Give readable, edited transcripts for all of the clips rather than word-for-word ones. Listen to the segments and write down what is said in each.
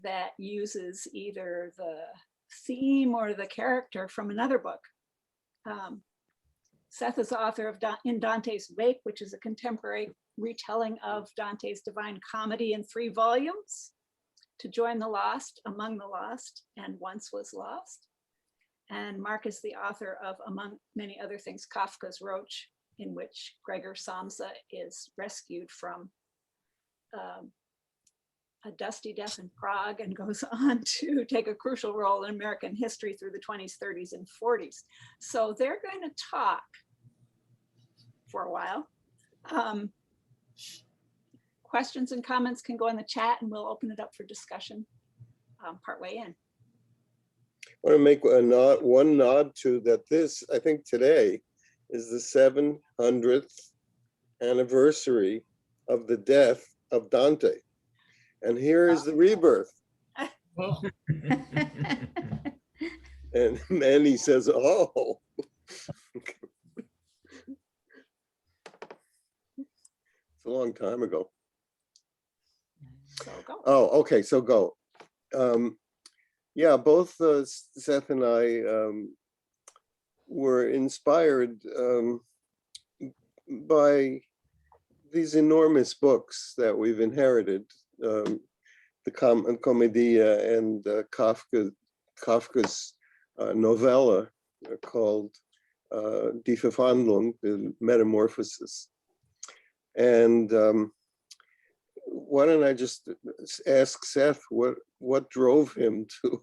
that uses either the theme or the character from another book. Seth is the author of In Dante's Wake, which is a contemporary retelling of Dante's Divine Comedy in 3 volumes, To Join the Lost, Among the Lost, and Once Was Lost. And Marc is the author of, among many other things, Kafka's Roach, in which Gregor Samsa is rescued from a dusty death in Prague and goes on to take a crucial role in American history through the 20s, 30s, and 40s. So they're going to talk for a while. Questions and comments can go in the chat and we'll open it up for discussion partway in. I want to make one nod to that this, I think today, is the 700th anniversary of the death of Dante. And here is the rebirth. And Manny says, oh. It's a long time ago. So go. Oh, okay, so go. Yeah, both Seth and I were inspired by these enormous books that we've inherited, the Commedia and Kafka's novella called Die Verwandlung, the Metamorphosis. And why don't I just ask Seth what drove him to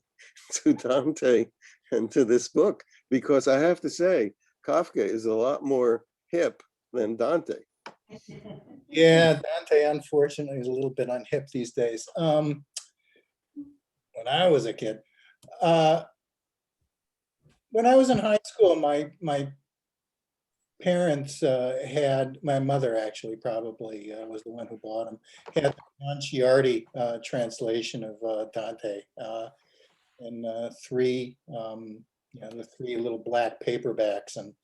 Dante and to this book? Because I have to say, Kafka is a lot more hip than Dante. Yeah, Dante unfortunately is a little bit unhip these days. When I was a kid, when I was in high school, my parents had, my mother actually probably was the one who bought them, had the Concierti translation of Dante in the 3 little black paperbacks. And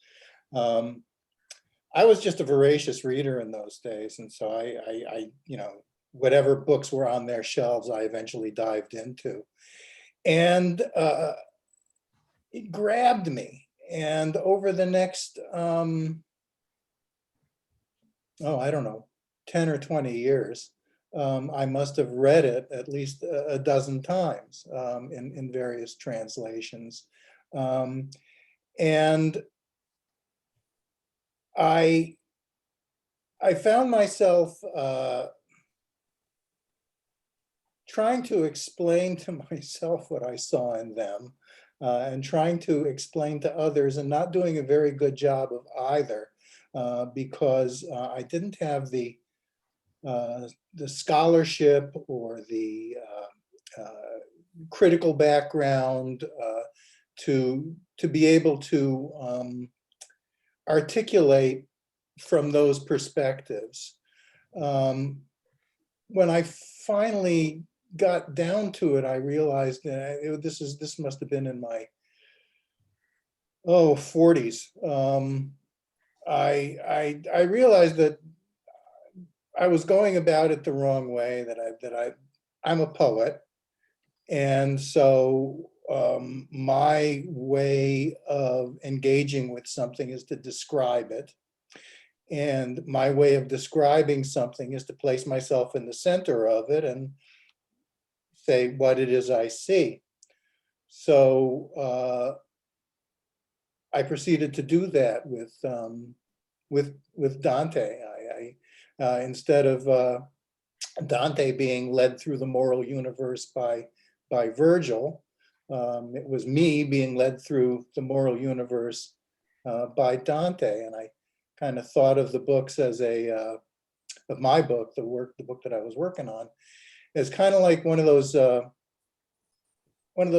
I was just a voracious reader in those days. And so I whatever books were on their shelves, I eventually dived into. And it grabbed me. And over the next, I don't know, 10 or 20 years, I must have read it at least a dozen times in various translations. And I found myself trying to explain to myself what I saw in them. And trying to explain to others and not doing a very good job of either because I didn't have the scholarship or the critical background to be able to articulate from those perspectives. When I finally got down to it, I realized that this must have been in my 40s. I realized that I was going about it the wrong way. That I'm a poet, and so my way of engaging with something is to describe it, and my way of describing something is to place myself in the center of it and say what it is I see. So I proceeded to do that with Dante. Instead of Dante being led through the moral universe by Virgil, it was me being led through the moral universe by Dante. And I kind of thought of the books as of my book, the book that I was working on, as kind of like one of those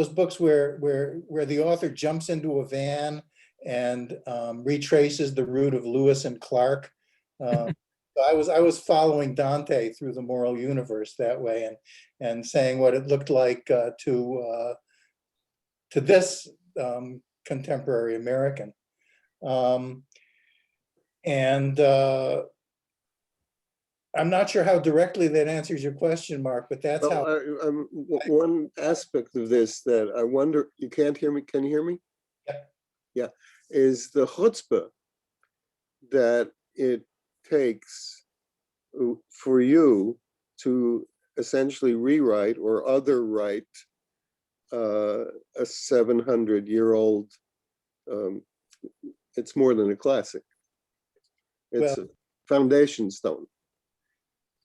books where the author jumps into a van and retraces the route of Lewis and Clark. I was following Dante through the moral universe that way and saying what it looked like to this contemporary American. I'm not sure how directly that answers your question, Mark, but that's how. Well, one aspect of this that I wonder, you can't hear me, can you hear me? Yep. Yeah, is the chutzpah that it takes for you to essentially rewrite or other write a 700-year-old, it's more than a classic. It's a foundation stone.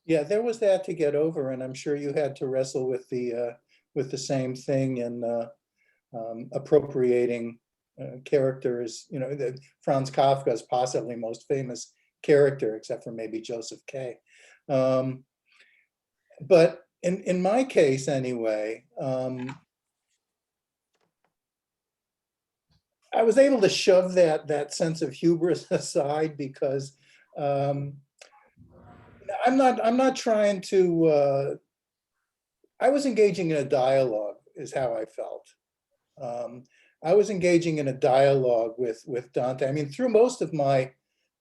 Yeah, there was that to get over, and I'm sure you had to wrestle with the same thing in appropriating characters. You know, Franz Kafka's possibly most famous character, except for maybe Joseph K. But in my case, anyway, I was able to shove that sense of hubris aside because. I'm not trying to, I was engaging in a dialogue is how I felt. I was engaging in a dialogue with Dante. I mean, through most of my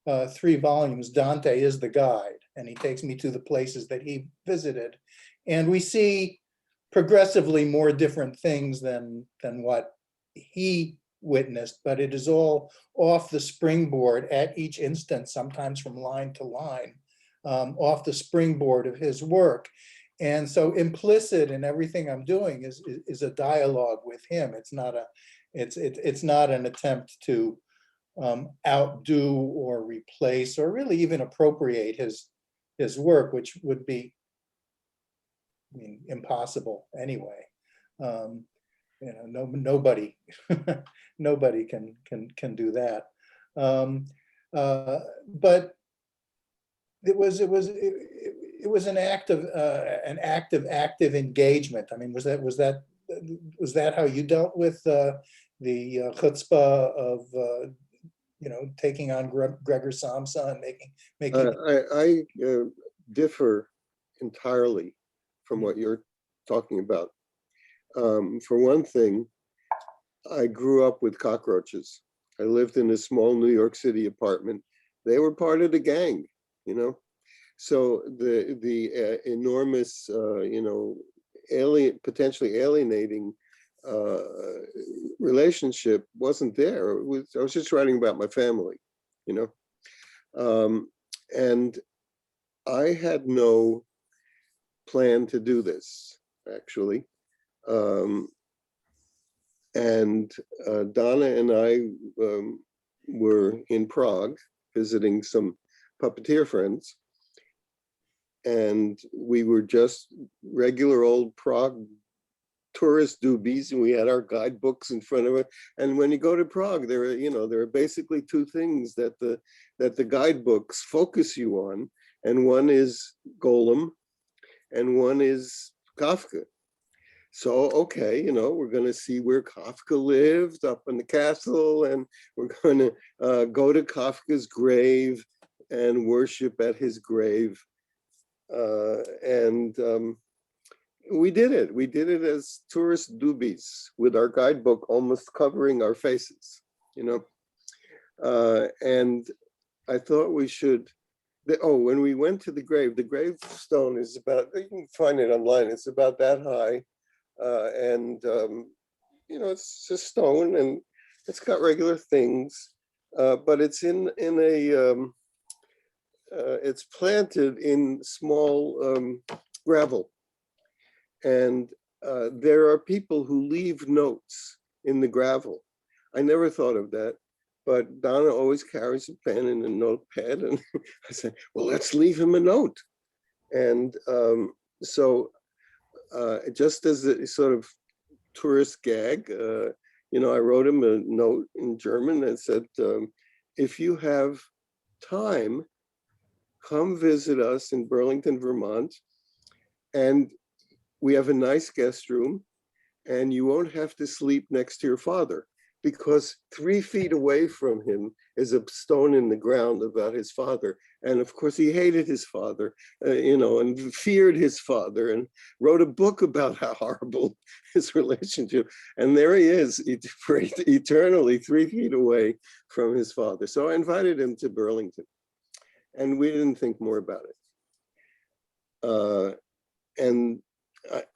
3 volumes, Dante is the guide, and he takes me to the places that he visited. And we see progressively more different things than what he witnessed, but it is all off the springboard at each instance, sometimes from line to line. Off the springboard of his work. And so implicit in everything I'm doing is a dialogue with him. It's not an attempt to outdo or replace or really even appropriate his work, which would be, I mean, impossible anyway. You know, nobody nobody can do that. But it was an act of active engagement. I mean, was that how you dealt with the chutzpah of taking on Gregor Samsa and making? I differ entirely from what you're talking about. For one thing, I grew up with cockroaches. I lived in a small New York City apartment. They were part of the gang. You know, so the enormous, potentially alienating relationship wasn't there. I was just writing about my family, you know, and I had no plan to do this actually, and Donna and I were in Prague visiting some puppeteer friends, and we were just regular old Prague tourist doobies, and we had our guidebooks in front of us. And when you go to Prague, there are basically 2 things that the guidebooks focus you on, and one is Golem, and one is Kafka. So, okay, we're going to see where Kafka lived up in the castle, and we're going to go to Kafka's grave and worship at his grave. And we did it. We did it as tourist doobies with our guidebook almost covering our faces, and I thought we should, when we went to the gravestone is about, you can find it online, it's about that high. And it's a stone and it's got regular things, but it's in a, it's planted in small gravel, and there are people who leave notes in the gravel. I never thought of that, but Donna always carries a pen and a notepad, and I said, well, let's leave him a note. And so just as a sort of tourist gag, I wrote him a note in German that said, if you have time, come visit us in Burlington, Vermont, and we have a nice guest room, and you won't have to sleep next to your father, because 3 feet away from him is a stone in the ground about his father. And of course, he hated his father, and feared his father, and wrote a book about how horrible his relationship. And there he is, eternally 3 feet away from his father. So I invited him to Burlington, and we didn't think more about it. And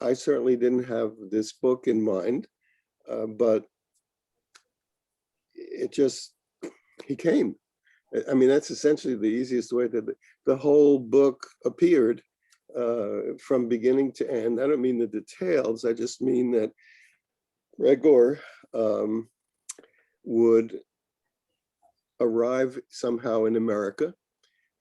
I certainly didn't have this book in mind, but it just, he came. I mean, that's essentially the easiest way that the whole book appeared from beginning to end. I don't mean the details, I just mean that Gregor would arrive somehow in America,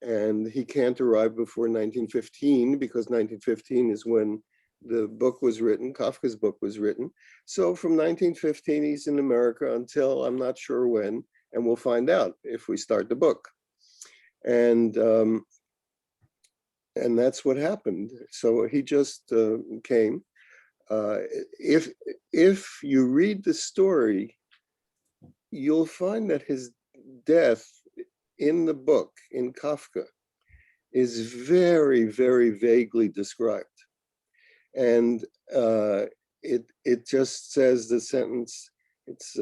and he can't arrive before 1915 because 1915 is when the book was written, Kafka's book was written. So from 1915, he's in America until I'm not sure when, and we'll find out if we start the book. And that's what happened. So he just came. If you read the story, you'll find that his death in the book, in Kafka, is very, very vaguely described. And it just says the sentence, it's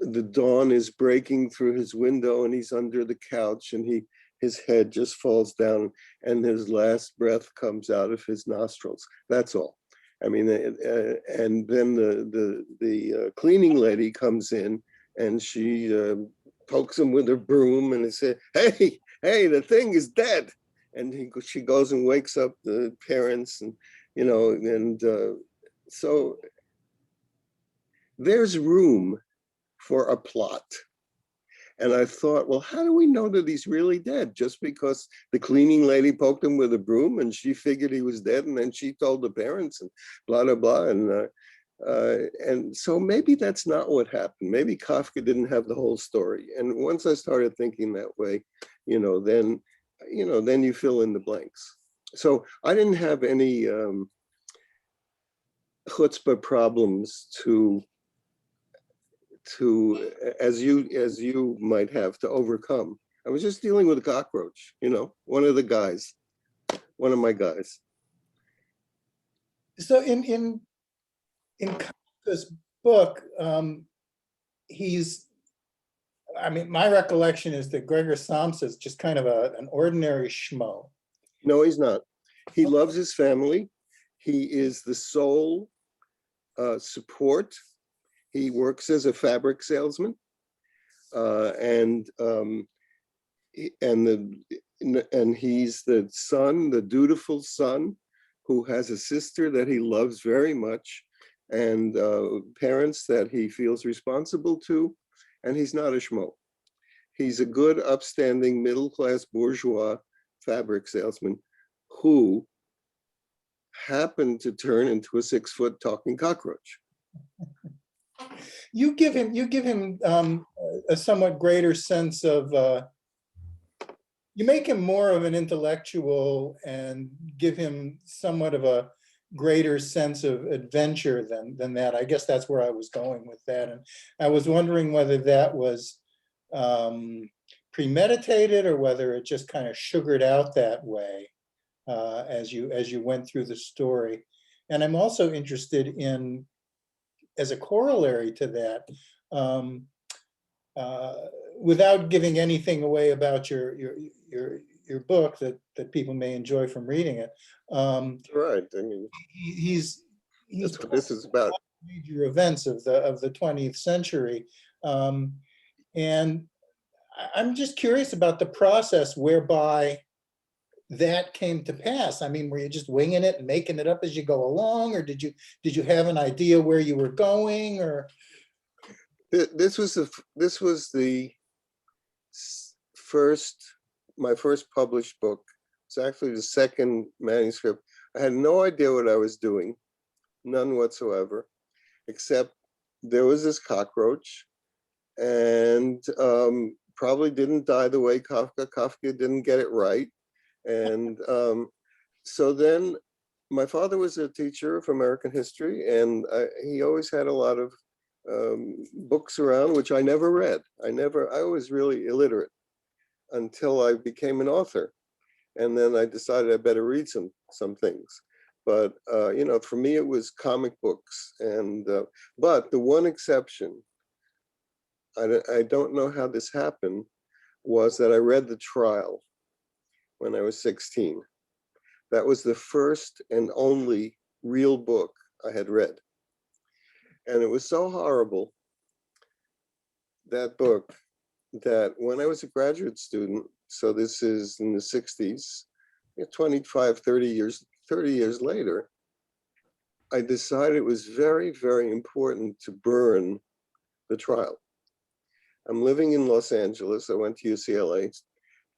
the dawn is breaking through his window and he's under the couch and his head just falls down and his last breath comes out of his nostrils. That's all. I mean, and then the cleaning lady comes in and she pokes him with her broom and says, hey, the thing is dead. And she goes and wakes up the parents, and so there's room for a plot. And I thought, well, how do we know that he's really dead? Just because the cleaning lady poked him with a broom and she figured he was dead, and then she told the parents and blah, blah, blah. And so maybe that's not what happened. Maybe Kafka didn't have the whole story. And once I started thinking that way, then you fill in the blanks. So I didn't have any chutzpah problems to as you might have to overcome. I was just dealing with a cockroach, one of my guys. So in Kafka's book, my recollection is that Gregor Samsa is just kind of an ordinary schmo. No, he's not. He loves his family. He is the sole support. He works as a fabric salesman, and he's the son, the dutiful son, who has a sister that he loves very much, and parents that he feels responsible to, and he's not a schmo. He's a good, upstanding, middle-class bourgeois fabric salesman who happened to turn into a 6-foot talking cockroach. You give him a somewhat greater sense of, you make him more of an intellectual and give him somewhat of a greater sense of adventure than that. I guess that's where I was going with that. And I was wondering whether that was premeditated or whether it just kind of sugared out that way as you went through the story. And I'm also interested in, as a corollary to that, without giving anything away about your book that people may enjoy from reading it. Right. I mean, he's that's what this is about. Major events of the 20th century, and I'm just curious about the process whereby that came to pass. I mean, were you just winging it and making it up as you go along, or did you have an idea where you were going, or? This was my first published book. It's actually the second manuscript. I had no idea what I was doing, none whatsoever, except there was this cockroach, and probably didn't die the way Kafka. Kafka didn't get it right. And so then my father was a teacher of American history, and he always had a lot of books around, which I never read. I was really illiterate until I became an author. And then I decided I better read some things. But, for me, it was comic books. And but the one exception, I don't know how this happened, was that I read The Trial. when I was 16. That was the first and only real book I had read. And it was so horrible, that book, that when I was a graduate student, so this is in the 60s, 25, 30 years later, I decided it was very, very important to burn the trial. I'm living in Los Angeles. I went to UCLA,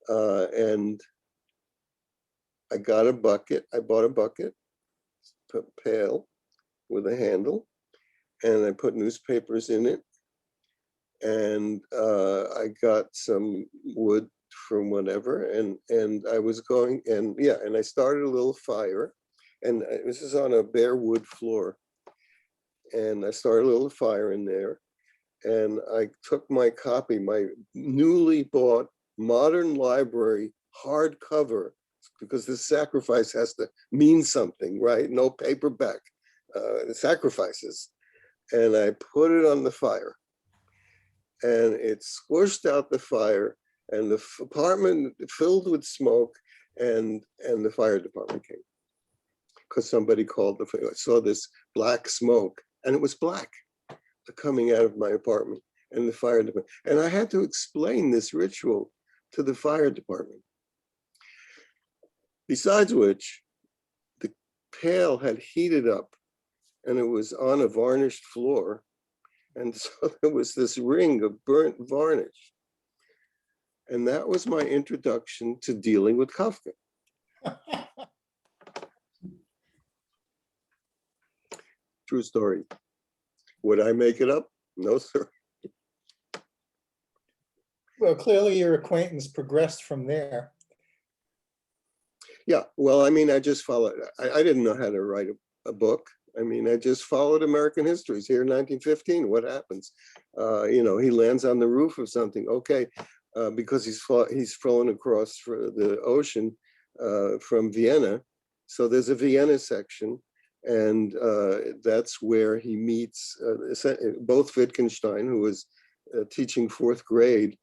and I got a bucket. I bought a bucket, a pail with a handle, and I put newspapers in it. And I got some wood from whatever, and I was going, and yeah, and I started a little fire, and this is on a bare wood floor. And I started a little fire in there, and I took my copy, my newly bought modern library hardcover, because this sacrifice has to mean something, right? No paperback sacrifices. And I put it on the fire, and it squished out the fire, and the apartment filled with smoke, and the fire department came because somebody called the fire. I saw this black smoke, and it was black coming out of my apartment and the fire department. And I had to explain this ritual to the fire department. Besides which, the pail had heated up, and it was on a varnished floor. And so there was this ring of burnt varnish. And that was my introduction to dealing with Kafka. True story. Would I make it up? No, sir. Well, clearly your acquaintance progressed from there. Yeah, well, I mean, I just followed. I didn't know how to write a book. I mean, I just followed American histories. Here in 1915, what happens? He lands on the roof of something. Okay, because he's flown across the ocean from Vienna. So there's a Vienna section, and that's where he meets both Wittgenstein, who was teaching fourth grade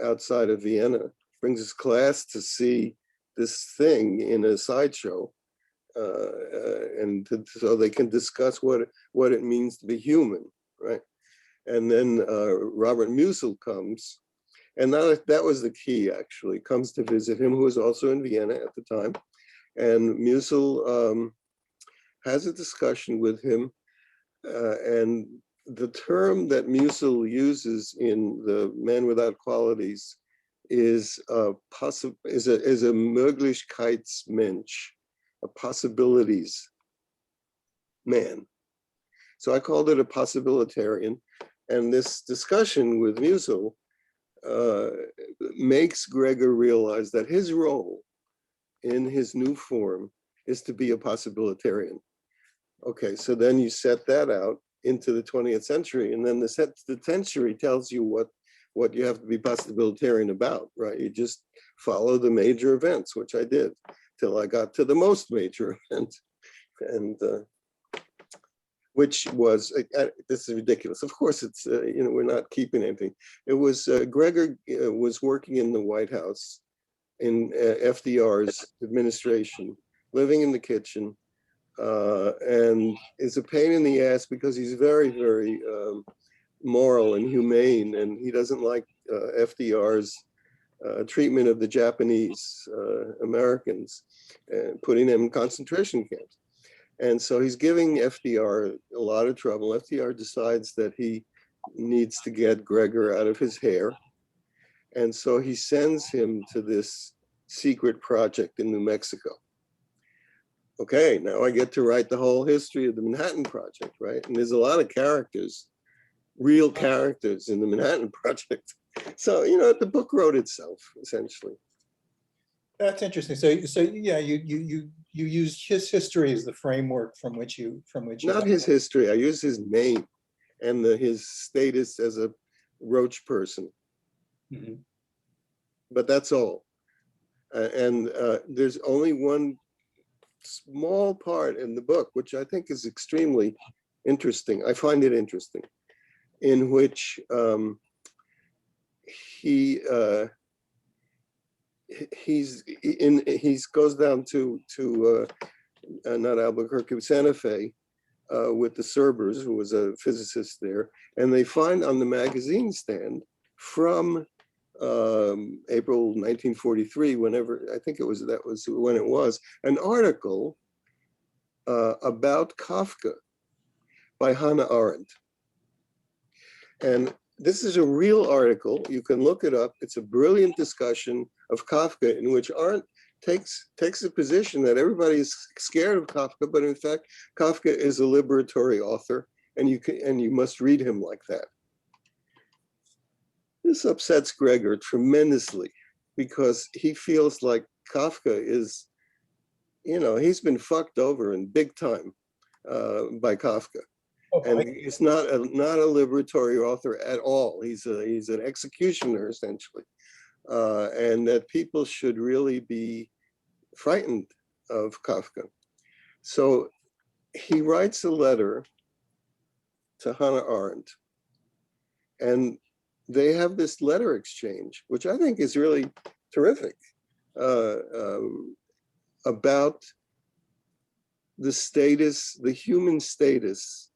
outside of Vienna, brings his class to see this thing in a sideshow, so they can discuss what it means to be human, right? And then Robert Musil comes, and that was the key, actually, comes to visit him, who was also in Vienna at the time. And Musil has a discussion with him, and the term that Musil uses in The Man Without Qualities is a Möglichkeitsmensch, a possibilities man. So I called it a possibilitarian. And this discussion with Musil makes Gregor realize that his role in his new form is to be a possibilitarian. Okay, so then you set that out into the 20th century, and then the century tells you what you have to be possibilitarian about, right? You just follow the major events, which I did, till I got to the most major event, and which was, this is ridiculous. Of course, it's, we're not keeping anything. It was, Gregor was working in the White House in FDR's administration, living in the kitchen, and is a pain in the ass because he's very, very moral and humane, and he doesn't like FDR's treatment of the Japanese Americans, putting them in concentration camps. And so he's giving FDR a lot of trouble. FDR decides that he needs to get Gregor out of his hair. And so he sends him to this secret project in New Mexico. Okay, now I get to write the whole history of the Manhattan Project, right? And there's a lot of characters, real characters in the Manhattan Project. So, the book wrote itself, essentially. That's interesting. So yeah, you used his history as the framework from which you. Not his history. I used his name and his status as a Roach person. Mm-hmm. But that's all. And there's only one small part in the book, which I think is extremely interesting. I find it interesting, in which he he's goes down to not Albuquerque, Santa Fe, with the Cerbers, who was a physicist there, and they find on the magazine stand from April 1943, whenever, I think that was when it was, an article about Kafka by Hannah Arendt. And this is a real article. You can look it up. It's a brilliant discussion of Kafka in which Arendt takes a position that everybody is scared of Kafka, but in fact, Kafka is a liberatory author, and you must read him like that. This upsets Gregor tremendously because he feels like Kafka is, he's been fucked over in big time by Kafka. And he's not a liberatory author at all. He's an executioner, essentially. And that people should really be frightened of Kafka. So he writes a letter to Hannah Arendt, and they have this letter exchange, which I think is really terrific, about the status, the human status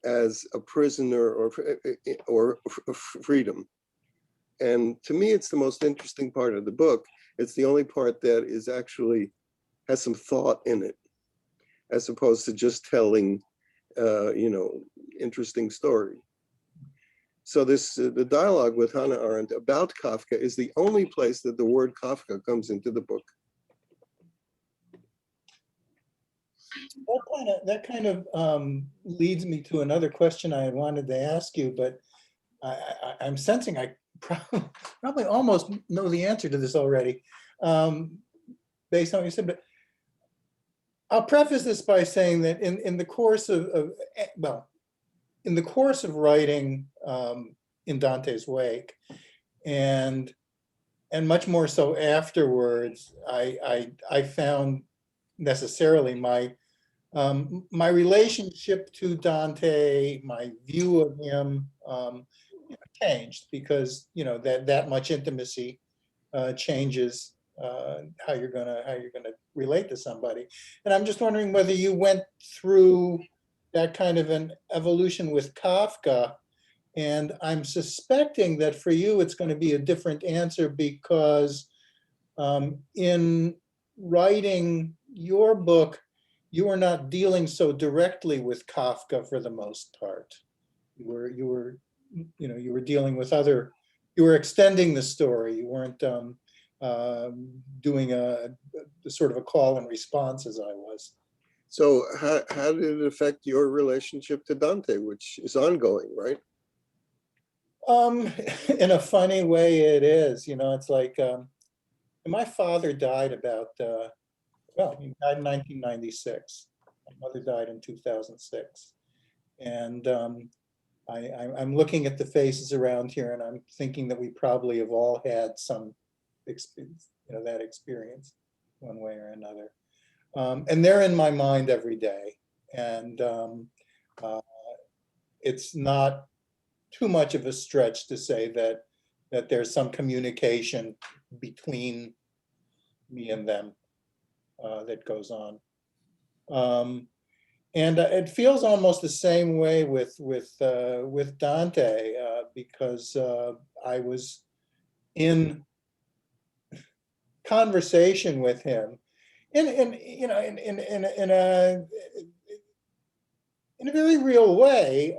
as a prisoner or freedom. And to me, it's the most interesting part of the book. It's the only part that is actually has some thought in it, as opposed to just telling, interesting story. So the dialogue with Hannah Arendt about Kafka is the only place that the word Kafka comes into the book. That kind of leads me to another question I had wanted to ask you, but I'm sensing I probably almost know the answer to this already, based on what you said. But I'll preface this by saying that in the course of writing in Dante's wake, and much more so afterwards, I found necessarily my relationship to Dante, my view of him, changed because that much intimacy changes how you're gonna relate to somebody. And I'm just wondering whether you went through that kind of an evolution with Kafka. And I'm suspecting that for you it's going to be a different answer because in writing your book, you were not dealing so directly with Kafka for the most part. You were dealing with you were extending the story. You weren't doing a sort of a call and response as I was. So how did it affect your relationship to Dante, which is ongoing, right? In a funny way, it is. It's like my father died about he died in 1996. My mother died in 2006, and I'm looking at the faces around here, and I'm thinking that we probably have all had some experience, that experience, one way or another. And they're in my mind every day, and it's not too much of a stretch to say that there's some communication between me and them that goes on. And it feels almost the same way with Dante because I was in conversation with him in a very real way,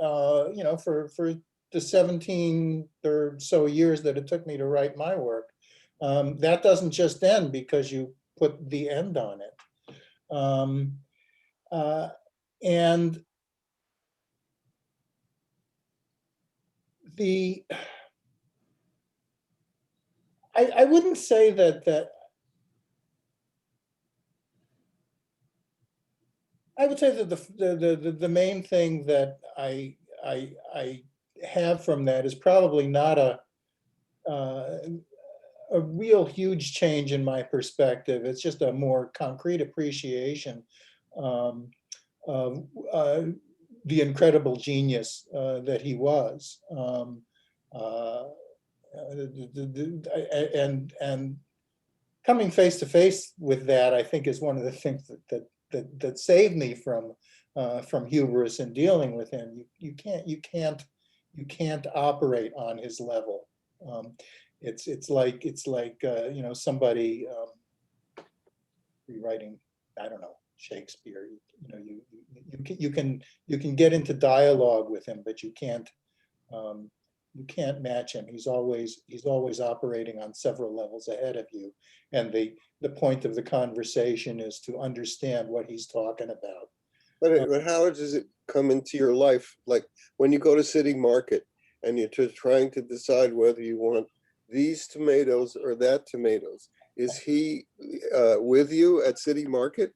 for the 17 or so years that it took me to write my work. That doesn't just end because you put the end on it. And I wouldn't say that I would say that the main thing that I have from that is probably not a real huge change in my perspective. It's just a more concrete appreciation of the incredible genius that he was. And coming face to face with that, I think, is one of the things that saved me from hubris and dealing with him. You can't operate on his level. It's like you know, somebody rewriting, I don't know, Shakespeare. You know, you can get into dialogue with him, but you can't match him. He's always operating on several levels ahead of you, and the point of the conversation is to understand what he's talking about. But how does it come into your life? Like when you go to City Market and you're just trying to decide whether you want these tomatoes or that tomatoes. Is he with you at City Market?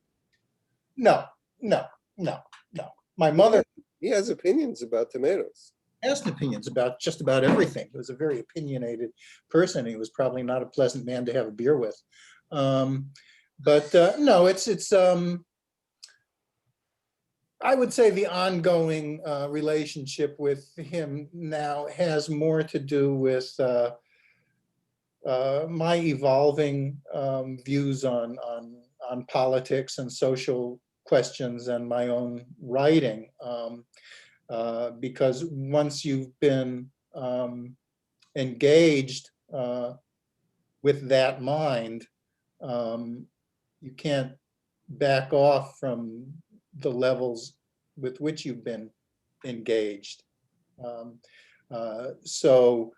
No. My mother, He has opinions about tomatoes. has opinions about just about everything. He was a very opinionated person. He was probably not a pleasant man to have a beer with. But no, it's I would say the ongoing relationship with him now has more to do with my evolving views on politics and social questions and my own writing. Because once you've been engaged with that mind, you can't back off from the levels with which you've been engaged. So,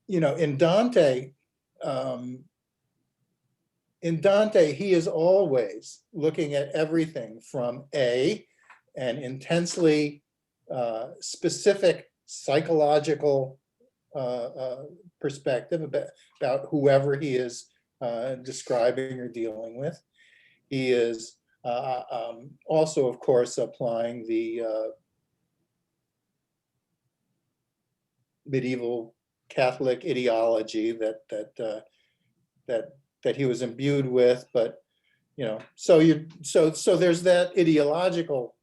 you know, in Dante, he is always looking at everything from an intensely specific psychological perspective about whoever he is describing or dealing with. He is also, of course, applying the medieval Catholic ideology that he was imbued with, but you know, so there's that ideological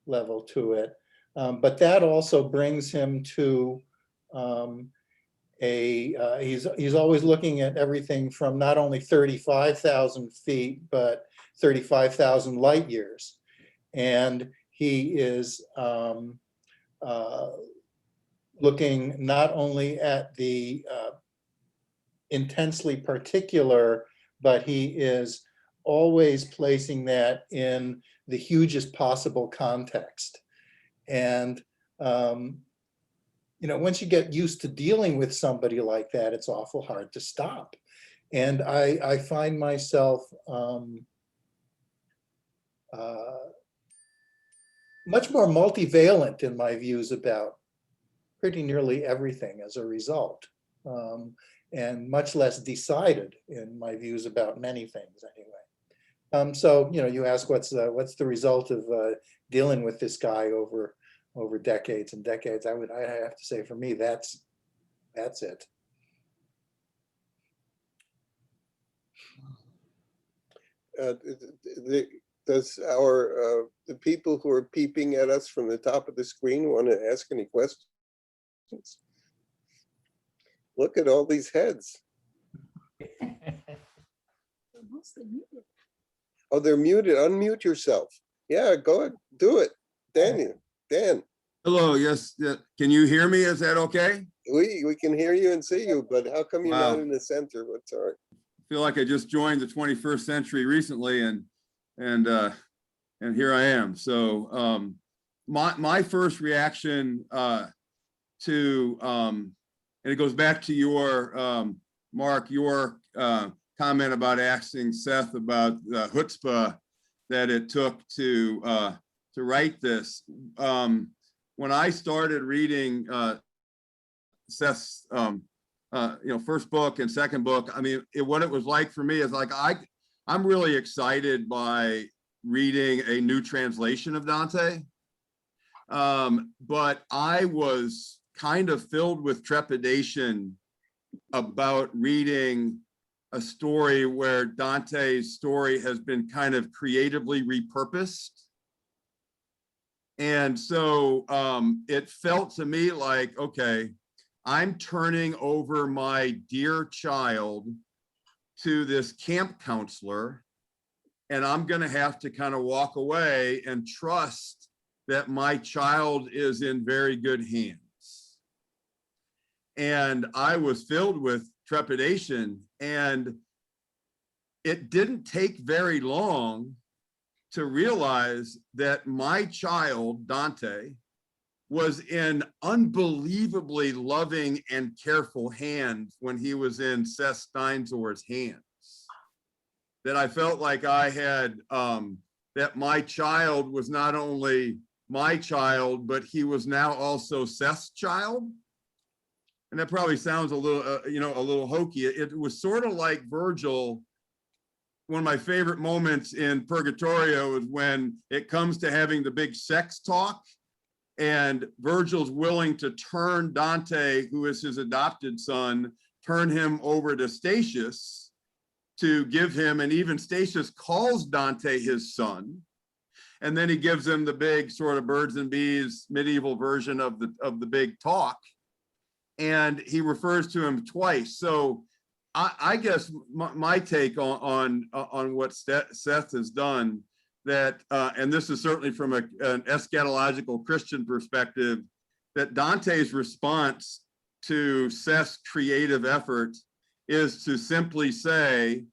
level to it, but that also brings him to he's always looking at everything from not only 35,000 feet, but 35,000 light years, and he is looking not only at the intensely particular, but he is always placing that in the hugest possible context. And, you know, once you get used to dealing with somebody like that, it's awful hard to stop. And I find myself much more multivalent in my views about pretty nearly everything as a result. And much less decided in my views about many things anyway. So, you know, you ask what's the result of dealing with this guy over decades and decades. I have to say, for me, that's it. Does the people who are peeping at us from the top of the screen want to ask any questions? Look at all these heads. Oh, they're muted. Unmute yourself. Yeah, go ahead. Do it. Dan. Hello. Yes. Can you hear me? Is that okay? We can hear you and see you, but how come you're Wow. not in the center? What's all right? I feel like I just joined the 21st century recently, and here I am. So my first reaction to and it goes back to your Marc, your comment about asking Seth about the chutzpah that it took to write this. When I started reading Seth's first book and second book, I mean, what it was like for me is like I'm really excited by reading a new translation of Dante, but I was kind of filled with trepidation about reading a story where Dante's story has been kind of creatively repurposed. And so it felt to me like, okay, I'm turning over my dear child to this camp counselor, and I'm going to have to kind of walk away and trust that my child is in very good hands. And I was filled with trepidation, and it didn't take very long to realize that my child, Dante, was in unbelievably loving and careful hands when he was in Seth Steinzor's hands. That I felt like I had, that my child was not only my child, but he was now also Seth's child. And that probably sounds a little, a little hokey. It was sort of like Virgil. One of my favorite moments in Purgatorio is when it comes to having the big sex talk, and Virgil's willing to turn Dante, who is his adopted son, turn him over to Statius to give him, and even Statius calls Dante his son. And then he gives him the big sort of birds and bees medieval version of the big talk. And he refers to him twice. So I guess my take on what Seth has done, that, and this is certainly from an eschatological Christian perspective, that Dante's response to Seth's creative effort is to simply say,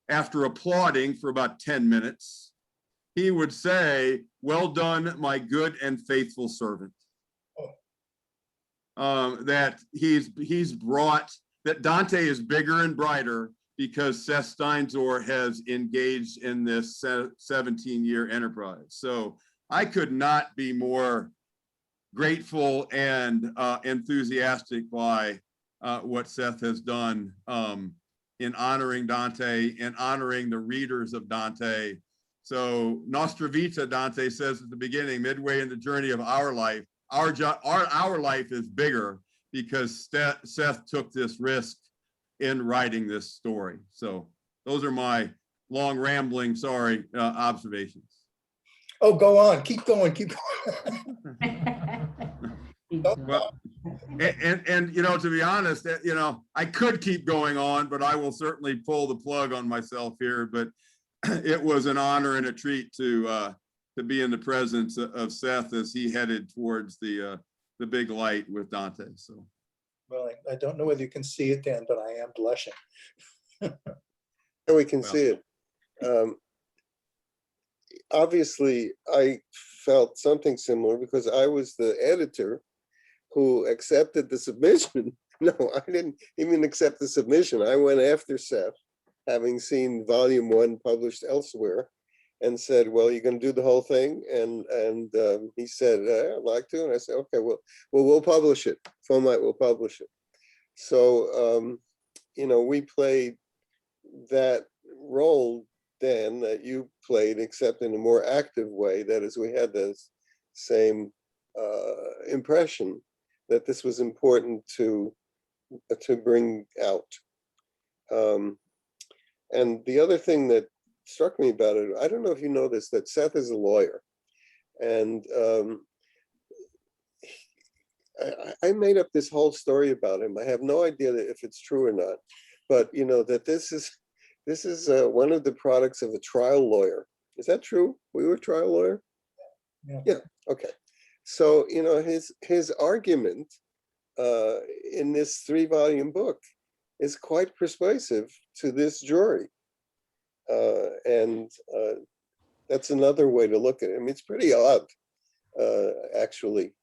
after applauding for about 10 minutes, he would say, "Well done, my good and faithful servant." That he's brought, that Dante is bigger and brighter because Seth Steinzor has engaged in this 17-year enterprise. So I could not be more grateful and enthusiastic by what Seth has done in honoring Dante and honoring the readers of Dante. So Nostra Vita, Dante says at the beginning, midway in the journey of our life, our life is bigger because Seth took this risk in writing this story. So those are my long rambling, observations. Oh, go on, keep going, keep going. Well, and to be honest, I could keep going on, but I will certainly pull the plug on myself here. But it was an honor and a treat to be in the presence of Seth as he headed towards the big light with Dante. So, well, I don't know whether you can see it, Dan, but I am blushing. And we can see it. Obviously, I felt something similar because I was the editor who accepted the submission. No, I didn't even accept the submission. I went after Seth, having seen volume 1 published elsewhere, and said, "Well, you're going to do the whole thing?" And he said, "I'd like to." And I said, "Okay, well, we'll publish it. Fomite will publish it." So, we played that role, Dan, that you played, except in a more active way. That is, we had this same impression that this was important to bring out. And the other thing that struck me about it, I don't know if you know this, that Seth is a lawyer. And I made up this whole story about him. I have no idea if it's true or not, but that this is one of the products of a trial lawyer. Is that true? We were a trial lawyer? Yeah. Okay. So, his argument in this 3-volume book is quite persuasive to this jury. And that's another way to look at it. I mean, it's pretty odd, actually,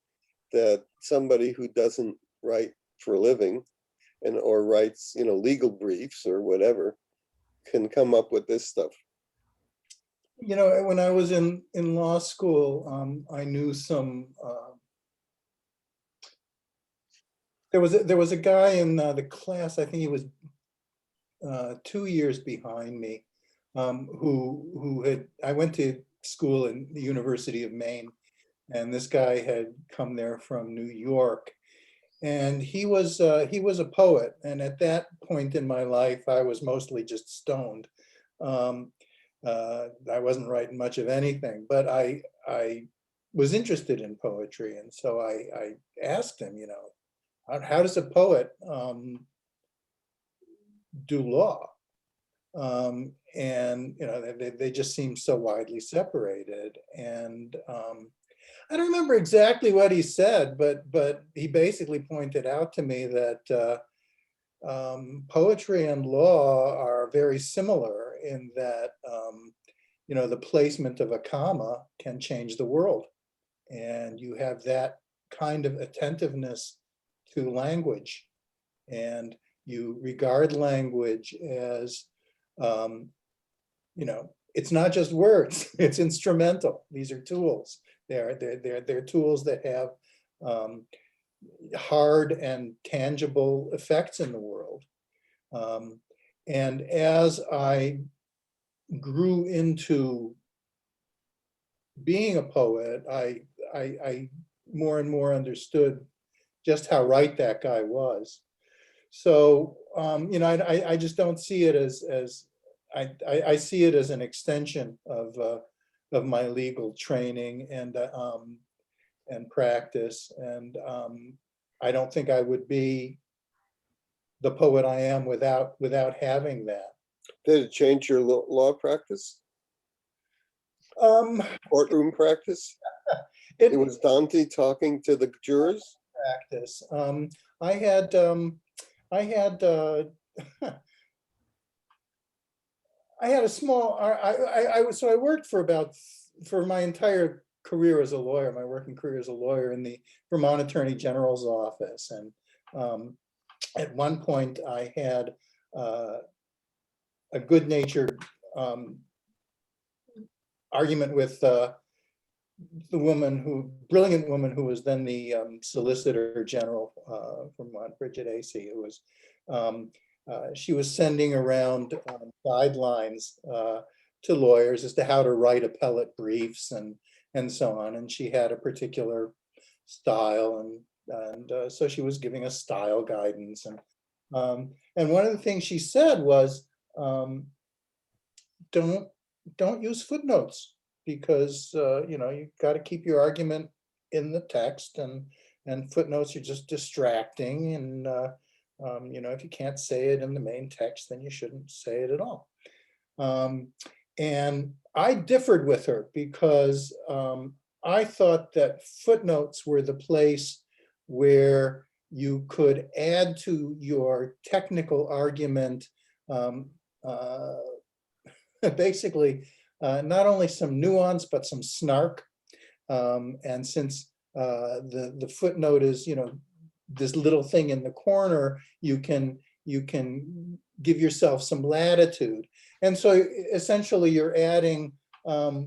that somebody who doesn't write for a living or writes, legal briefs or whatever, can come up with this stuff. When I was in law school, I knew some. There was a guy in the class. I think he was 2 years behind me. I went to school in the University of Maine, and this guy had come there from New York, and he was a poet. And at that point in my life, I was mostly just stoned. I wasn't writing much of anything, but I was interested in poetry, and so I asked him, how does a poet do law? And they just seem so widely separated. And I don't remember exactly what he said, but he basically pointed out to me that poetry and law are very similar in that the placement of a comma can change the world, and you have that kind of attentiveness to language, and you regard language as it's not just words, it's instrumental. These are tools. They're tools that have hard and tangible effects in the world. And as I grew into being a poet, I more and more understood just how right that guy was. So I just don't see it as I see it as an extension of my legal training and practice, and I don't think I would be the poet I am without having that. Did it change your law practice? Courtroom practice? It was Dante talking to the jurors? Practice. I had a small, so I worked for my entire career as a lawyer, my working career as a lawyer in the Vermont Attorney General's office. And at one point I had a good-natured argument with the brilliant woman who was then the Solicitor General from Bridget Acey, who was, she was sending around guidelines to lawyers as to how to write appellate briefs and so on. And she had a particular style, and so she was giving us style guidance. And one of the things she said was, don't use footnotes, because you've got to keep your argument in the text, and footnotes are just distracting. And if you can't say it in the main text, then you shouldn't say it at all. And I differed with her, because I thought that footnotes were the place where you could add to your technical argument basically not only some nuance, but some snark. And since the footnote is this little thing in the corner, you can give yourself some latitude. And so essentially you're adding a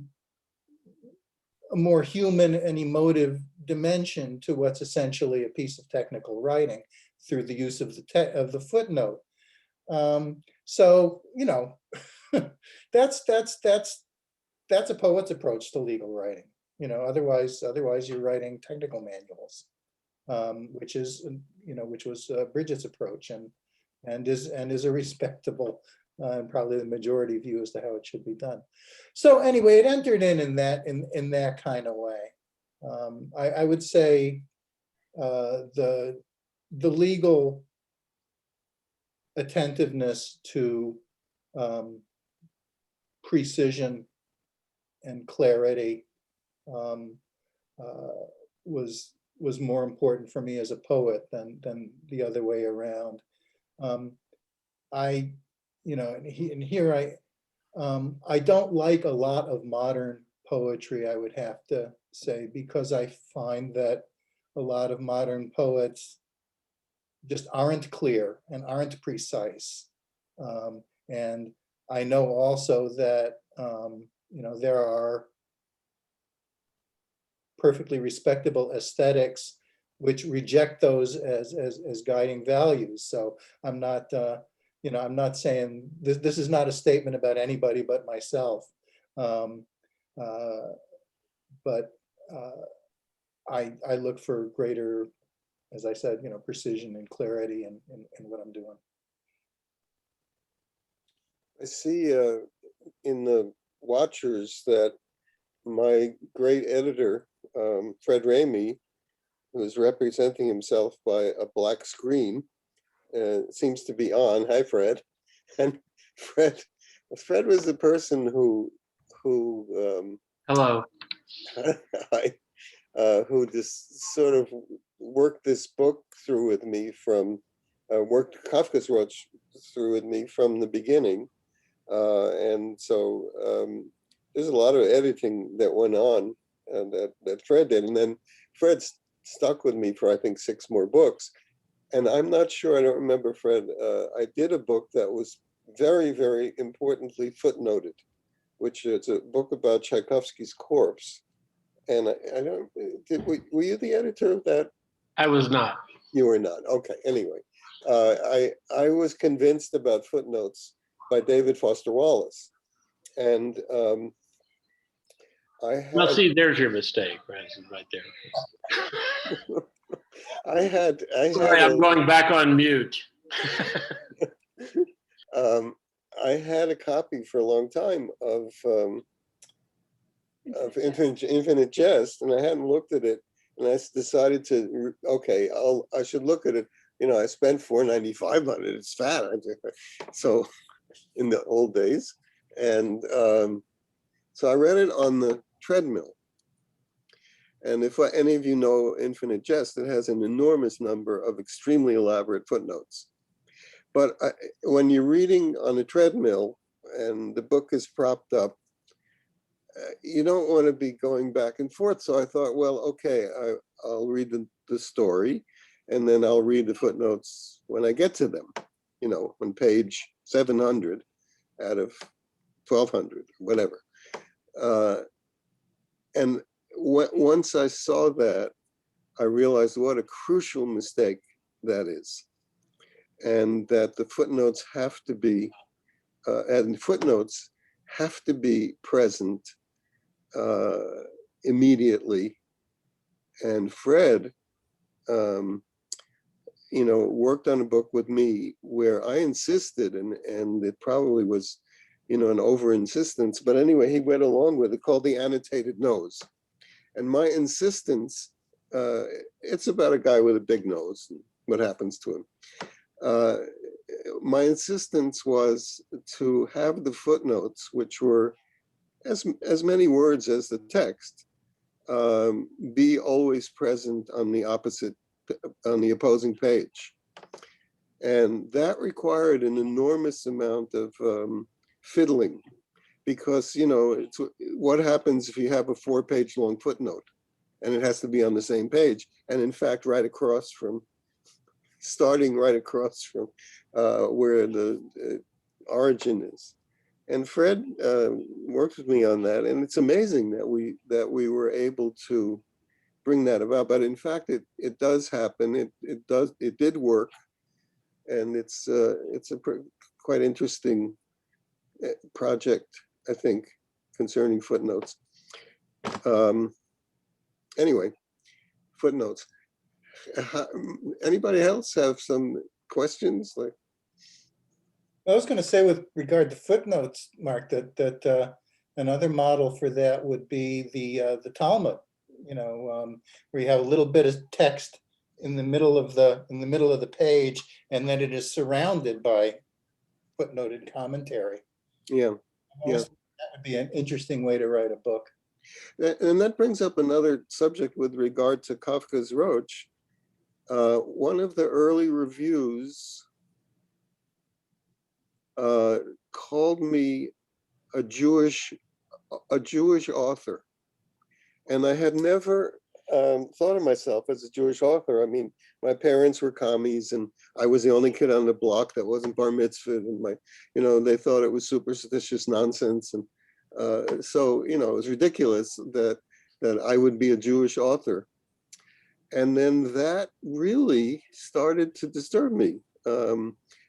more human and emotive dimension to what's essentially a piece of technical writing through the use of the footnote. So that's a poet's approach to legal writing. Otherwise you're writing technical manuals, which was Bridget's approach, and is a respectable and probably the majority view as to how it should be done. So anyway, it entered in that kind of way. I would say the legal attentiveness to precision and clarity was more important for me as a poet than the other way around. I don't like a lot of modern poetry, I would have to say, because I find that a lot of modern poets just aren't clear and aren't precise. And I know also that there are perfectly respectable aesthetics which reject those as guiding values. So I'm not I'm not saying this is not a statement about anybody but myself. But I look for greater, as I said, precision and clarity in what I'm doing. I see in the Watchers that my great editor, Fred Ramey, who's representing himself by a black screen. Seems to be on. Hi, Fred. And Fred was the person who Hello. who just sort of worked this book through with me worked Kafka's Roach through with me from the beginning. And so there's a lot of editing that went on that Fred did. And then Fred stuck with me for, I think, 6 more books. And I'm not sure, I don't remember, Fred, I did a book that was very, very importantly footnoted, which is a book about Tchaikovsky's corpse. And I don't, were you the editor of that? I was not. You were not. Okay. Anyway, I was convinced about footnotes by David Foster Wallace, and I had. Well, see, there's your mistake, right there. Sorry, I'm going back on mute. I had a copy for a long time of Infinite Jest, and I hadn't looked at it, and I decided to, okay, I should look at it. You know, I spent $4.95 on it. It's fat. So in the old days, and so I read it on the treadmill. And if any of you know Infinite Jest, it has an enormous number of extremely elaborate footnotes. But when you're reading on a treadmill and the book is propped up, you don't want to be going back and forth. So I thought, well, okay, I'll read the story, and then I'll read the footnotes when I get to them, you know, on page 700 out of 1200, whatever. And once I saw that, I realized what a crucial mistake that is. And that the footnotes have to be, present immediately. And Fred, you know, worked on a book with me where I insisted, and it probably was, you know, an over insistence, but anyway, he went along with it, called The Annotated Nose. And my insistence, it's about a guy with a big nose and what happens to him. My insistence was to have the footnotes, which were as many words as the text, be always present on the opposing page. And that required an enormous amount of fiddling, because, you know, what happens if you have a 4-page long footnote and it has to be on the same page, and in fact, starting right across from where the origin is. And Fred worked with me on that, and it's amazing that we were able to bring that about. But in fact, it does happen. It did work, and it's a quite interesting project, I think, concerning footnotes. Anyway, footnotes. Anybody else have some questions? Like, I was going to say, with regard to footnotes, Marc, that another model for that would be the Talmud. You know, where you have a little bit of text in the middle of the page, and then it is surrounded by footnoted commentary. yeah. That would be an interesting way to write a book. And that brings up another subject with regard to Kafka's Roach. One of the early reviews called me a Jewish author, and I had never thought of myself as a Jewish author. I mean, my parents were commies, and I was the only kid on the block that wasn't bar mitzvahed, and they thought it was superstitious nonsense, and so, you know, it was ridiculous that I would be a Jewish author. And then that really started to disturb me.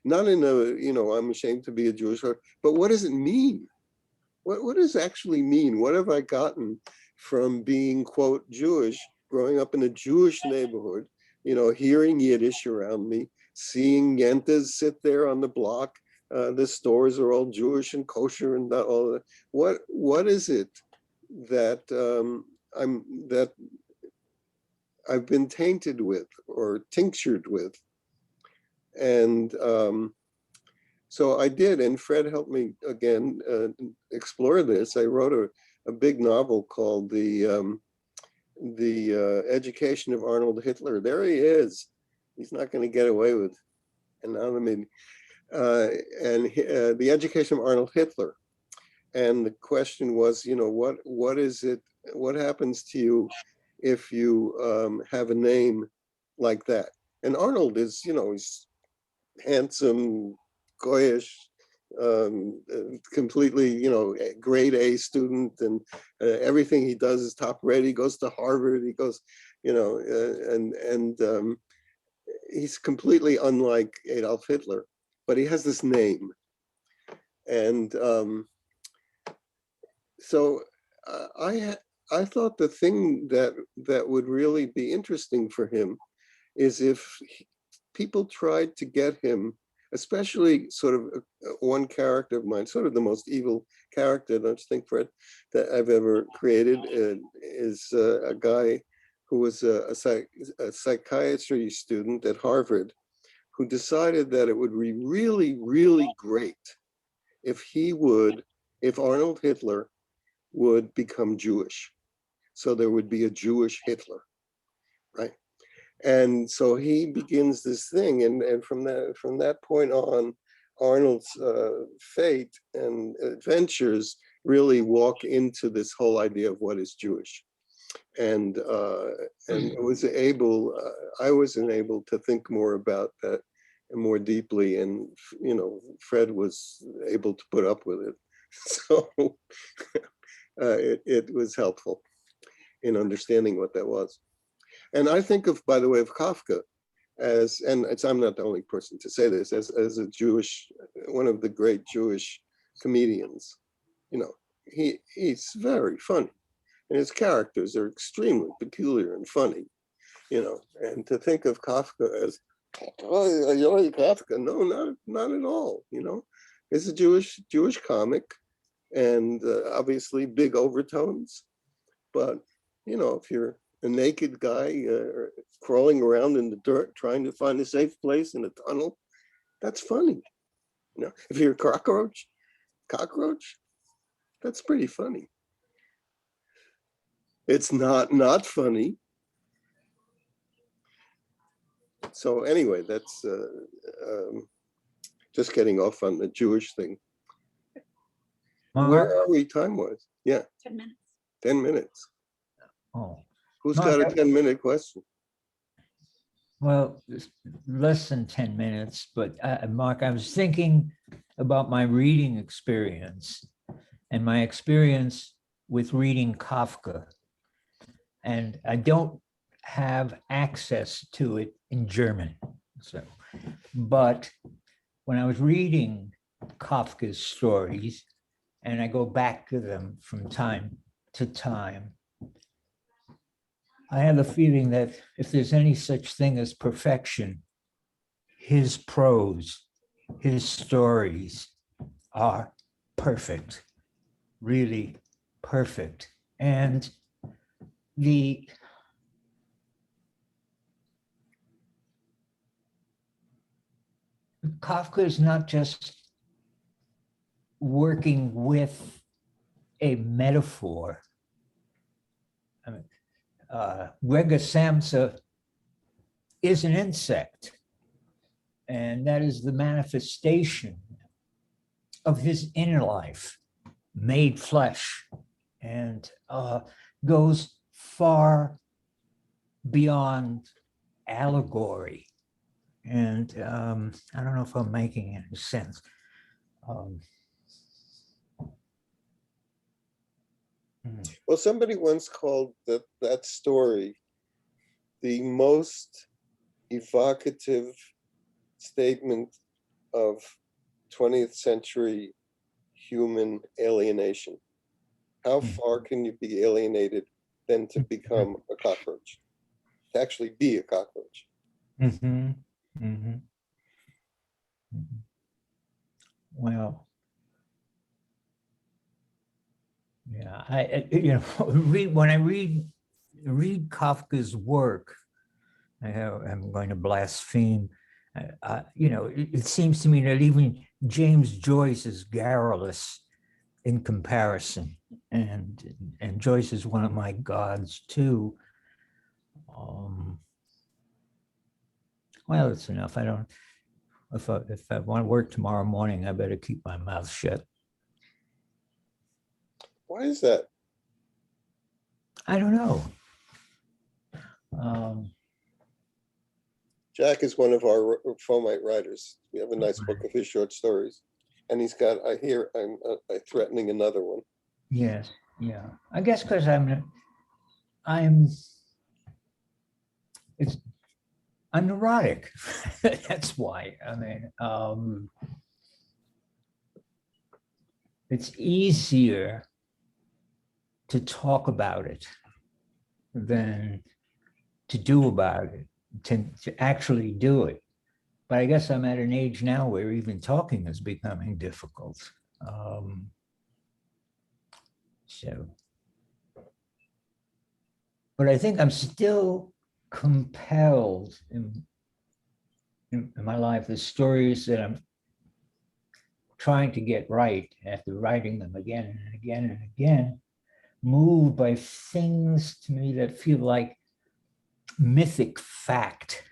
Not in a, you know, I'm ashamed to be a Jewish author, but what does it mean? What does it actually mean? What have I gotten from being, quote, Jewish, growing up in a Jewish neighborhood, you know, hearing Yiddish around me, seeing yentas sit there on the block, the stores are all Jewish and kosher and all that. What is it that I've been tainted with or tinctured with. And so I did, and Fred helped me again explore this. I wrote a big novel called The Education of Arnold Hitler. There he is. He's not going to get away with anonymity. The Education of Arnold Hitler. And the question was, you know, what is it? What happens to you if you have a name like that? And Arnold is, you know, he's handsome, goyish, completely, you know, grade A student, and everything he does is top rate. He goes to Harvard. He goes, you know, and he's completely unlike Adolf Hitler, but he has this name, and so I thought the thing that would really be interesting for him is if people tried to get him, especially sort of one character of mine, sort of the most evil character, don't you think, Fred, that I've ever created, is a guy who was a psychiatry student at Harvard, who decided that it would be really, really great if Arnold Hitler would become Jewish. So there would be a Jewish Hitler, right? And so he begins this thing, and from that point on, Arnold's fate and adventures really walk into this whole idea of what is Jewish, and I was enabled to think more about that more deeply, and you know, Fred was able to put up with it, so it was helpful in understanding what that was. And I think of, by the way, of Kafka as, and I'm not the only person to say this, as a Jewish, one of the great Jewish comedians. You know, he's very funny, and his characters are extremely peculiar and funny. You know, and to think of Kafka as, oh, you like Kafka? No, not at all. You know, he's a Jewish comic, and obviously big overtones. But you know, if you're a naked guy crawling around in the dirt trying to find a safe place in a tunnel, that's funny. You know, if you're a cockroach, that's pretty funny. It's not funny. So anyway, that's just getting off on the Jewish thing. Where are we time-wise? Yeah. 10 minutes. 10 minutes. Oh, Who's Marc, got a 10-minute question? well, it's less than 10 minutes, but Marc, I was thinking about my reading experience and my experience with reading Kafka. And I don't have access to it in German. So, but when I was reading Kafka's stories, and I go back to them from time to time, I have the feeling that if there's any such thing as perfection, his prose, his stories are perfect, really perfect. And Kafka is not just working with a metaphor. I mean, Gregor Samsa is an insect, and that is the manifestation of his inner life, made flesh, and goes far beyond allegory. And I don't know if I'm making any sense. Well, somebody once called that story the most evocative statement of 20th century human alienation. How far can you be alienated than to become a cockroach? To actually be a cockroach. Mm-hmm. Mm-hmm. Mm-hmm. Well, yeah, when I read read Kafka's work, I'm going to blaspheme. It seems to me that even James Joyce is garrulous in comparison, and Joyce is one of my gods too. Well, it's enough. I don't. If I want to work tomorrow morning, I better keep my mouth shut. Why is that? I don't know. Jack is one of our Fomite writers. We have a nice book of his short stories. And he's got, I hear, I'm threatening another one. Yes, yeah. I guess because I'm neurotic. That's why. I mean, it's easier to talk about it than to do about it, to actually do it. But I guess I'm at an age now where even talking is becoming difficult. But I think I'm still compelled in my life, the stories that I'm trying to get right after writing them again and again and again, moved by things to me that feel like mythic fact,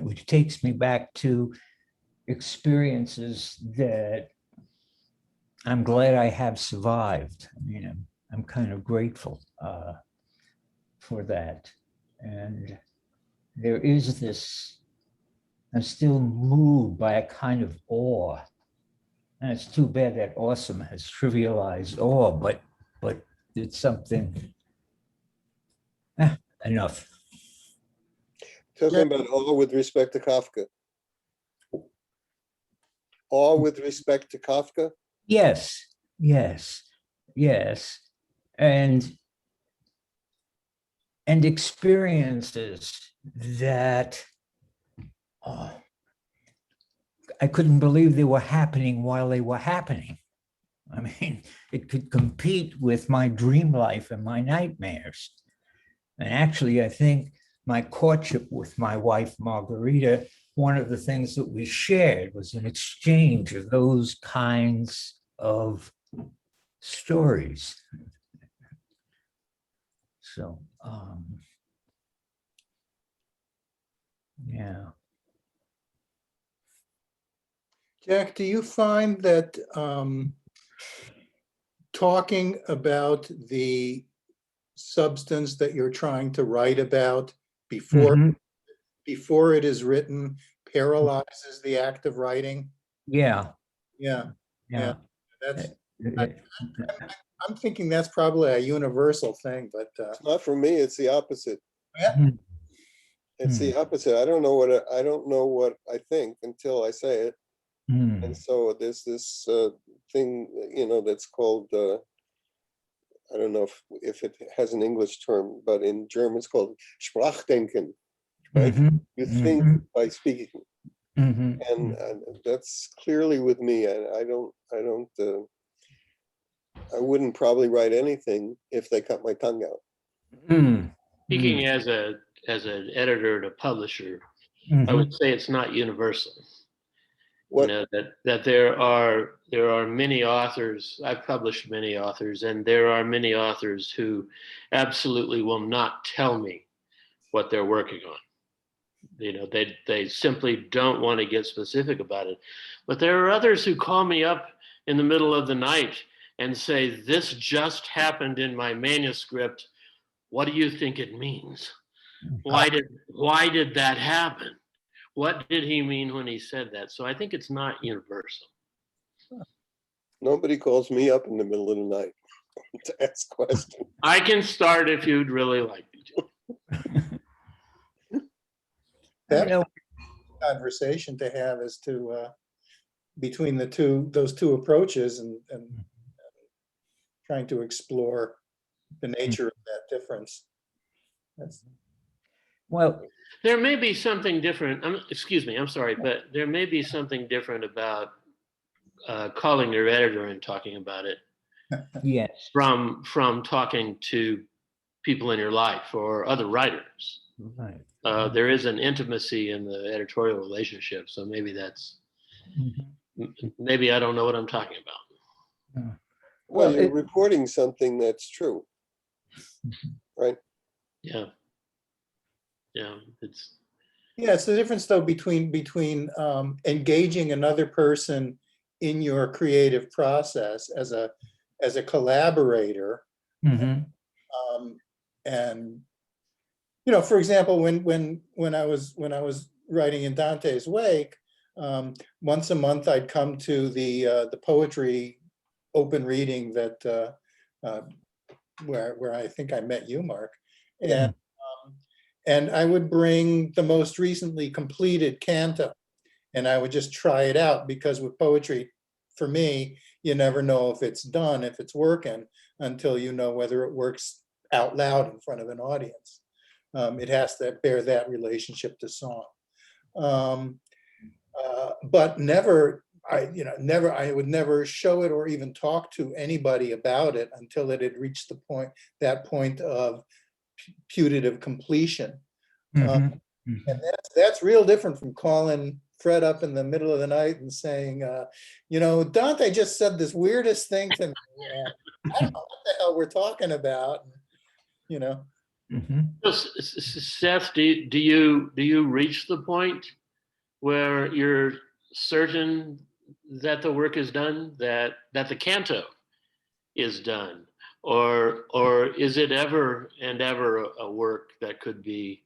which takes me back to experiences that I'm glad I have survived. I mean, I'm kind of grateful for that. And there is this, I'm still moved by a kind of awe. And it's too bad that awesome has trivialized awe, but it's something, enough. Talking about awe with respect to Kafka. Awe with respect to Kafka? Yes. And experiences that I couldn't believe they were happening while they were happening. I mean, it could compete with my dream life and my nightmares. And actually, I think my courtship with my wife, Margarita, one of the things that we shared was an exchange of those kinds of stories. So, yeah. Jack, do you find that talking about the substance that you're trying to write about before it is written paralyzes the act of writing? Yeah. That's, I'm thinking that's probably a universal thing, but It's not for me, it's the opposite. yeah. It's the opposite. I don't know what I think until I say it. And so there's this thing, that's called, I don't know if it has an English term, but in German it's called Sprachdenken, right? You think by speaking. And that's clearly with me. I wouldn't probably write anything if they cut my tongue out. Speaking as an editor and a publisher, I would say it's not universal. What? That there are many authors. I've published many authors, and there are many authors who absolutely will not tell me what they're working on. They simply don't want to get specific about it. But there are others who call me up in the middle of the night and say, "This just happened in my manuscript. What do you think it means? Why did that happen? What did he mean when he said that?" So I think it's not universal. Nobody calls me up in the middle of the night to ask questions. I can start if you'd really like me to. That conversation to have as to between those two approaches and trying to explore the nature of that difference. Well, there may be something different. Excuse me, I'm sorry, but there may be something different about calling your editor and talking about it. Yes. From talking to people in your life or other writers. Right. There is an intimacy in the editorial relationship. So maybe that's, maybe I don't know what I'm talking about. Well, Well, you're reporting something that's true, right? Yeah. Yeah. It's, Yeah, it's the difference though between engaging another person in your creative process as a collaborator, and for example, when I was writing in Dante's wake, once a month I'd come to the poetry open reading that where I think I met you, Marc, and I would bring the most recently completed canto, and I would just try it out, because with poetry, for me, you never know if it's done, if it's working, until you know whether it works out loud in front of an audience. It has to bear that relationship to song. But never, I would never show it or even talk to anybody about it until it had reached that point of putative completion. And that's real different from calling Fred up in the middle of the night and saying, Dante just said this weirdest thing to me. I don't know what the hell we're talking about. Seth, do you reach the point where you're certain that the work is done, that the canto is done, or is it ever and ever a work that could be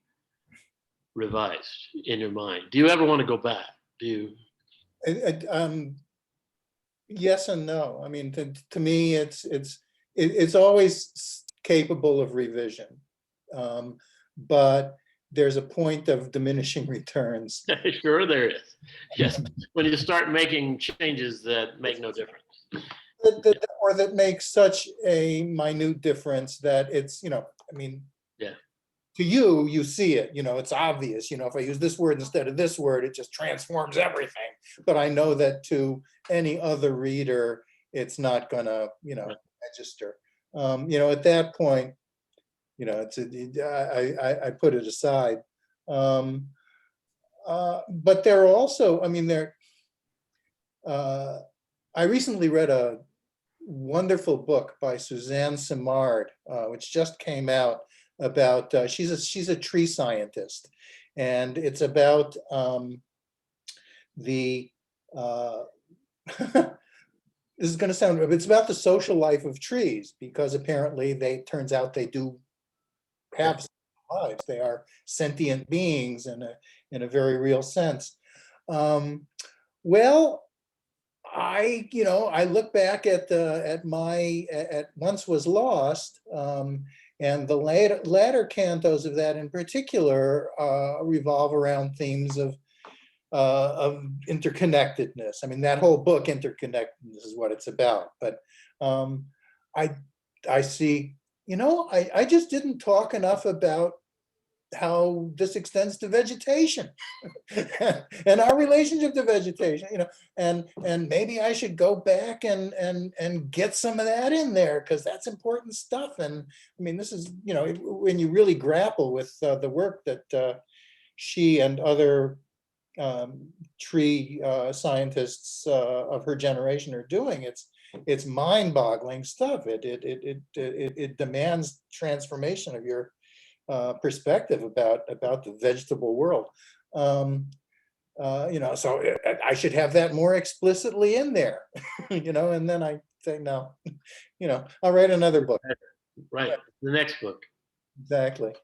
revised in your mind? Do you ever want to go back? Do you? Yes and no. I mean, to me, it's always capable of revision, but there's a point of diminishing returns. Sure there is. Yes, when you start making changes that make no difference. Or that makes such a minute difference that it's, Yeah. To you see it, it's obvious, if I use this word instead of this word, it just transforms everything. But I know that to any other reader, it's not gonna, register. At that point, I put it aside. But there are also, I recently read a wonderful book by Suzanne Simard, which just came out, about she's a tree scientist, and it's about the this is going to sound, it's about the social life of trees, because apparently turns out they do have lives. They are sentient beings in a very real sense. Well, I look back at Once Was Lost, and the latter cantos of that in particular revolve around themes of interconnectedness. I mean, that whole book, interconnectedness, is what it's about. But I see, I just didn't talk enough about how this extends to vegetation and our relationship to vegetation, and maybe I should go back and get some of that in there, because that's important stuff. And this is, when you really grapple with the work that she and other tree scientists of her generation are doing, it's mind-boggling stuff. It demands transformation of your perspective about the vegetable world. So I should have that more explicitly in there, and then I say, no, I'll write another book. Right, the next book. Exactly.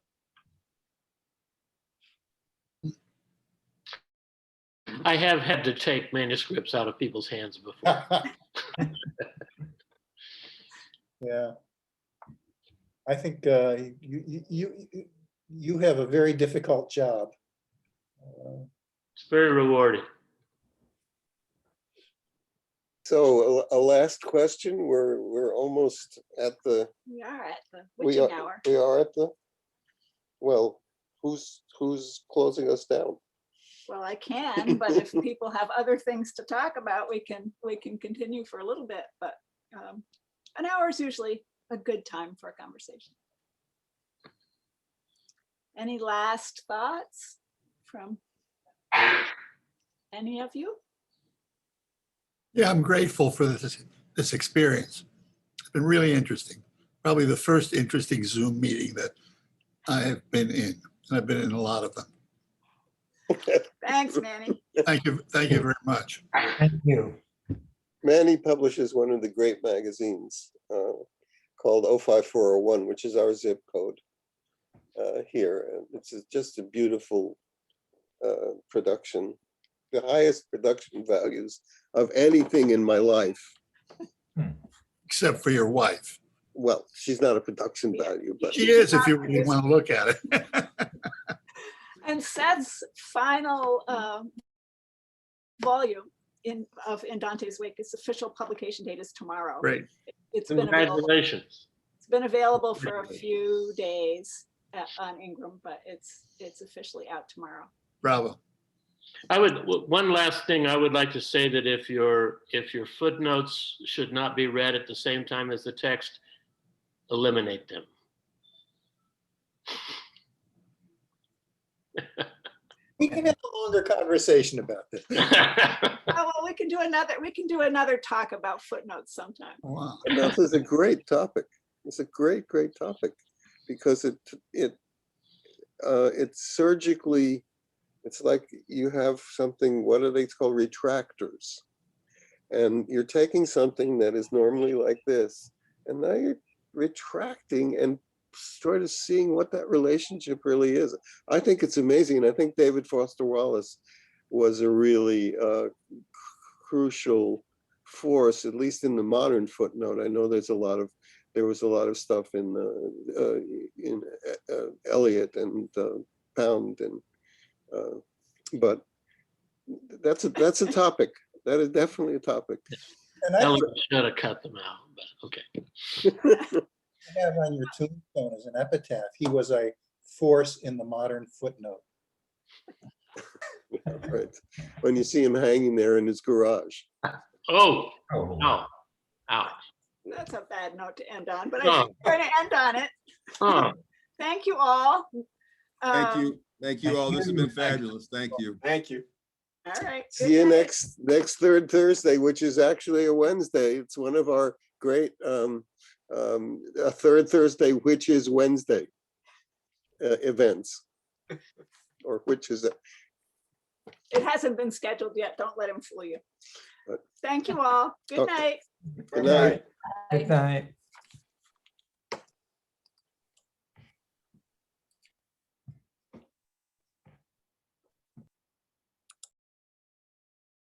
I have had to take manuscripts out of people's hands before. Yeah. I think you have a very difficult job. It's very rewarding. So a last question. We're almost at the. We are at the witching hour. We are at the. Well, who's closing us down? Well, I can, but if people have other things to talk about, we can continue for a little bit. But an hour is usually a good time for a conversation. Any last thoughts from any of you? Yeah, I'm grateful for this experience. It's been really interesting. Probably the first interesting Zoom meeting that I have been in, and I've been in a lot of them. Thanks, Manny. Thank you very much. Thank you. Manny publishes one of the great magazines called 05401, which is our zip code here. And it's just a beautiful production, the highest production values of anything in my life. Except for your wife. Well, she's not a production value, but She is, if you really want to look at it. And Seth's final volume in Dante's Wake, its official publication date is tomorrow. Great. It's been available. Congratulations. It's been available for a few days on Ingram, but it's officially out tomorrow. Bravo. One last thing I would like to say, that if your footnotes should not be read at the same time as the text, eliminate them. We can have a longer conversation about this. Oh, well, we can do another talk about footnotes sometime. Wow. this is a great topic. It's a great topic because it's surgically, it's like you have something, what are they called, retractors. And you're taking something that is normally like this, and now you're retracting and sort of seeing what that relationship really is. I think it's amazing. And I think David Foster Wallace was a really crucial force, at least in the modern footnote. I know there was a lot of stuff in Eliot and Pound, and but that's a topic. That is definitely a topic. And I Ellen should have cut them out, but okay. have on your tombstone as an epitaph, he was a force in the modern footnote. Right. When you see him hanging there in his garage. Oh, Oh. no. Ouch. That's a bad note to end on, but Oh. I think we're going to end on it. Oh. Thank you all. Thank you. Thank you all. This has been fabulous. Thank you. Thank you. All right. See you good night. next third Thursday, which is actually a Wednesday. It's one of our great a third Thursday, which is Wednesday events, or which is it? It hasn't been scheduled yet. Don't let him fool you. But- Thank you all. Good Okay. night. Good night. Good night.